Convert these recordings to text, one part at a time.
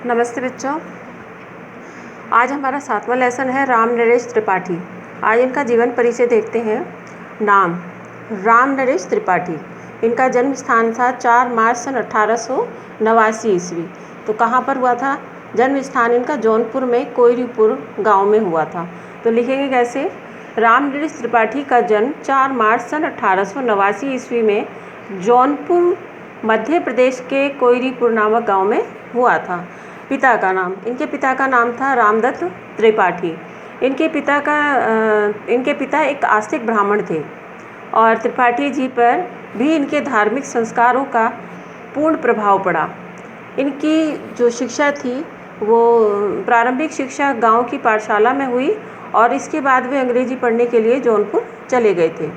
नमस्ते बच्चों। आज हमारा 7वां लेसन है राम नरेश त्रिपाठी। आज इनका जीवन परिचय देखते हैं। नाम राम नरेश त्रिपाठी। इनका जन्म स्थान था 4 मार्च सन 1889 ईस्वी। तो कहाँ पर हुआ था? जन्म स्थान इनका जौनपुर में कोयरीपुर गांव में हुआ था। तो लिखेंगे कैसे? राम नरेश त्रिपाठी का जन्म 4 मार्च सन 1889 ईस्वी में जौनपुर मध्य प्रदेश के कोयरीपुर नामक गांव में हुआ था। पिता का नाम, इनके पिता का नाम था रामदत्त त्रिपाठी। इनके पिता एक आस्तिक ब्राह्मण थे और त्रिपाठी जी पर भी इनके धार्मिक संस्कारों का पूर्ण प्रभाव पड़ा। इनकी जो शिक्षा थी वो प्रारंभिक शिक्षा गांव की पाठशाला में हुई और इसके बाद वे अंग्रेजी पढ़ने के लिए जौनपुर चले गए थे।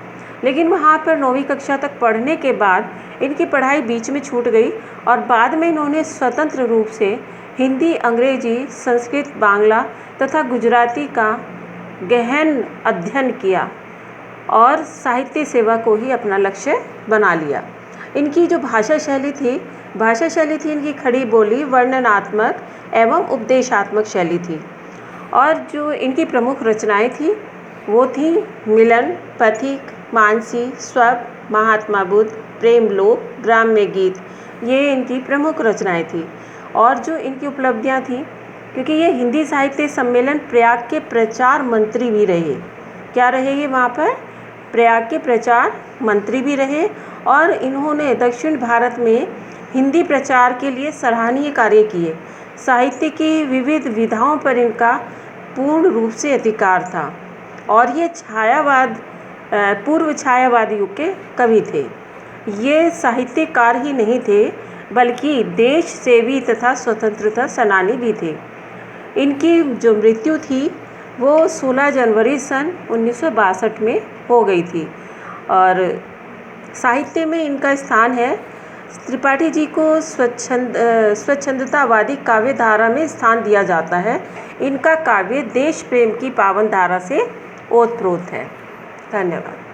लेकिन वहाँ पर 9वीं कक्षा तक पढ़ने के बाद इनकी पढ़ाई बीच में छूट गई और बाद में इन्होंने स्वतंत्र रूप से हिंदी, अंग्रेजी, संस्कृत, बांग्ला तथा गुजराती का गहन अध्ययन किया और साहित्य सेवा को ही अपना लक्ष्य बना लिया। इनकी जो भाषा शैली थी इनकी खड़ी बोली, वर्णनात्मक एवं उपदेशात्मक शैली थी। और जो इनकी प्रमुख रचनाएं थी वो थी मिलन, पथिक, मानसी, स्वप, महात्मा बुद्ध, प्रेम लोक, ग्राम्य गीत। ये इनकी प्रमुख रचनाएं थी। और जो इनकी उपलब्धियां थी, क्योंकि ये हिंदी साहित्य सम्मेलन प्रयाग के प्रचार मंत्री भी रहे। क्या रहे ये वहाँ पर? प्रयाग के प्रचार मंत्री भी रहे और इन्होंने दक्षिण भारत में हिंदी प्रचार के लिए सराहनीय कार्य किए। साहित्य की विविध विधाओं पर इनका पूर्ण रूप से अधिकार था और ये पूर्व छायावाद युग के कवि थे। ये साहित्यकार ही नहीं थे बल्कि देश सेवी तथा स्वतंत्रता सेनानी भी थे। इनकी जो मृत्यु थी वो 16 जनवरी सन 1962 में हो गई थी। और साहित्य में इनका स्थान है। त्रिपाठी जी को स्वच्छंदतावादी काव्य धारा में स्थान दिया जाता है। इनका काव्य देश प्रेम की पावन धारा से ओतप्रोत है। धन्यवाद।